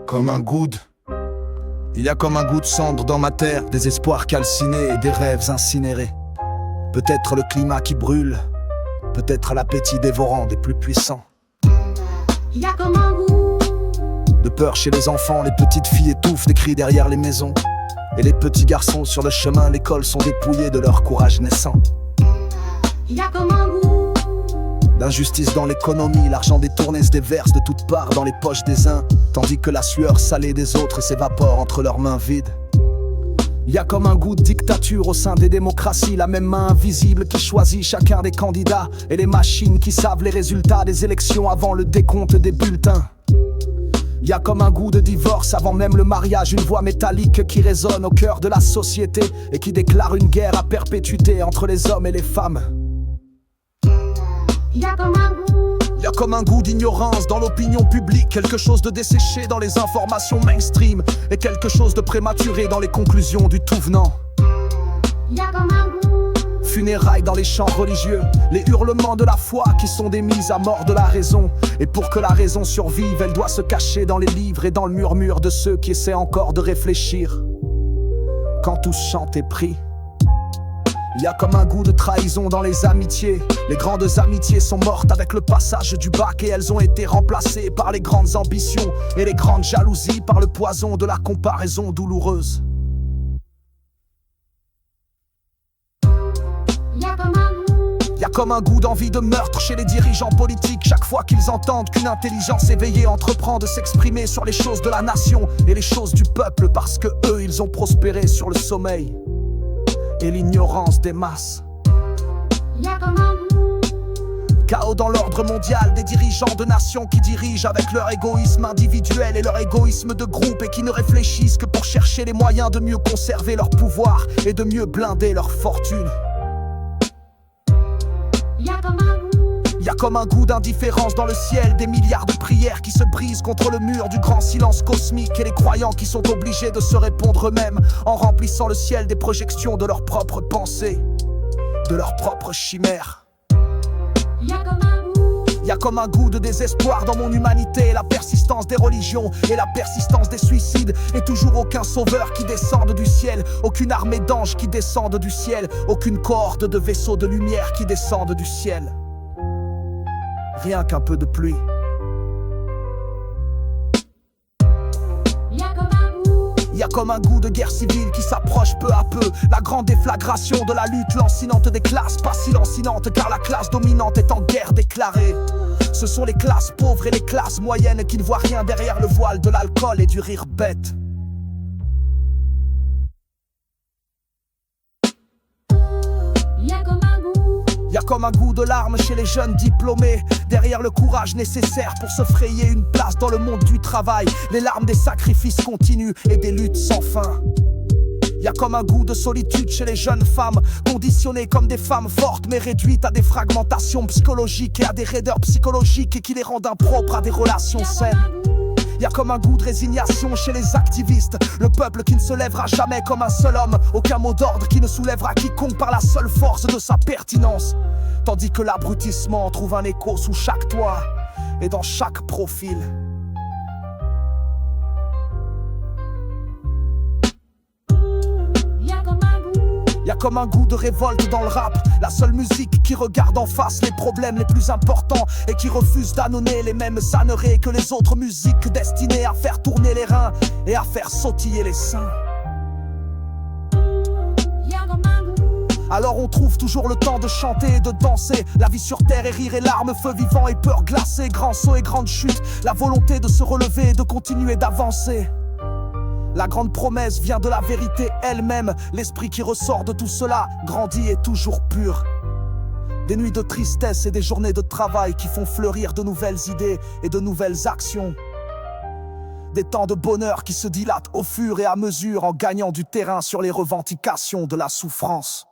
Comme un goude. Il y a comme un goût de cendre dans ma terre, des espoirs calcinés et des rêves incinérés. Peut-être le climat qui brûle, peut-être l'appétit dévorant des plus puissants. Il y a comme un goût de peur chez les enfants, les petites filles étouffent des cris derrière les maisons. Et les petits garçons sur le chemin, l'école sont dépouillés de leur courage naissant. Il y a comme un goût d'injustice dans l'économie, l'argent détourné se déverse de toutes parts dans les poches des uns, tandis que la sueur salée des autres s'évapore entre leurs mains vides. Il y a comme un goût de dictature au sein des démocraties, la même main invisible qui choisit chacun des candidats, et les machines qui savent les résultats des élections avant le décompte des bulletins. Il y a comme un goût de divorce avant même le mariage, une voix métallique qui résonne au cœur de la société et qui déclare une guerre à perpétuité entre les hommes et les femmes. Il y a comme un goût Il y a comme un goût d'ignorance dans l'opinion publique, quelque chose de desséché dans les informations mainstream et quelque chose de prématuré dans les conclusions du tout venant. Il y a comme un goût Funérailles dans les chants religieux, les hurlements de la foi qui sont des mises à mort de la raison. Et pour que la raison survive, elle doit se cacher dans les livres et dans le murmure de ceux qui essaient encore de réfléchir. Quand tout chante est pris, il y a comme un goût de trahison dans les amitiés. Les grandes amitiés sont mortes avec le passage du bac et elles ont été remplacées par les grandes ambitions et les grandes jalousies par le poison de la comparaison douloureuse. Il y a comme un goût Il y a comme un goût d'envie de meurtre chez les dirigeants politiques chaque fois qu'ils entendent qu'une intelligence éveillée entreprend de s'exprimer sur les choses de la nation et les choses du peuple parce que eux, ils ont prospéré sur le sommeil et l'ignorance des masses. Il y a comme un goût Chaos dans l'ordre mondial, des dirigeants de nations qui dirigent avec leur égoïsme individuel et leur égoïsme de groupe et qui ne réfléchissent que pour chercher les moyens de mieux conserver leur pouvoir et de mieux blinder leur fortune. Il y a comme un goût Il y a comme un goût d'indifférence dans le ciel, des milliards de prières qui se brisent contre le mur du grand silence cosmique et les croyants qui sont obligés de se répondre eux-mêmes en remplissant le ciel des projections de leurs propres pensées, de leurs propres chimères. Il y a comme un goût Il y a comme un goût de désespoir dans mon humanité, la persistance des religions et la persistance des suicides, et toujours aucun sauveur qui descende du ciel, aucune armée d'anges qui descendent du ciel, aucune cohorte de vaisseaux de lumière qui descendent du ciel. Rien qu'un peu de pluie. Il y a comme un goût Il y a comme un goût de guerre civile qui s'approche peu à peu, la grande déflagration de la lutte lancinante des classes, pas si lancinante car la classe dominante est en guerre déclarée. Ce sont les classes pauvres et les classes moyennes qui ne voient rien derrière le voile de l'alcool et du rire bête. Il y a comme un goût Il y a comme un goût de larmes chez les jeunes diplômés, derrière le courage nécessaire pour se frayer une place dans le monde du travail, les larmes des sacrifices continus et des luttes sans fin. Il y a comme un goût de solitude chez les jeunes femmes, conditionnées comme des femmes fortes mais réduites à des fragmentations psychologiques et à des raideurs psychologiques et qui les rendent impropres à des relations saines. Il y a comme un goût de résignation chez les activistes, le peuple qui ne se lèvera jamais comme un seul homme, aucun mot d'ordre qui ne soulèvera quiconque par la seule force de sa pertinence. Tandis que l'abrutissement trouve un écho sous chaque toit et dans chaque profil. Il y a comme un goût Il y a comme un goût de révolte dans le rap, la seule musique qui regarde en face les problèmes les plus importants et qui refuse d'annoncer les mêmes âneries que les autres musiques destinées à faire tourner les reins et à faire sautiller les seins. Il y a comme un goût Alors on trouve toujours le temps de chanter et de danser, la vie sur terre et rire et larmes, feu vivant et peur glacée, grands sauts et grandes chutes, la volonté de se relever et de continuer d'avancer. La grande promesse vient de la vérité elle-même, l'esprit qui ressort de tout cela grandit et toujours pur. Des nuits de tristesse et des journées de travail qui font fleurir de nouvelles idées et de nouvelles actions. Des temps de bonheur qui se dilatent au fur et à mesure en gagnant du terrain sur les revendications de la souffrance.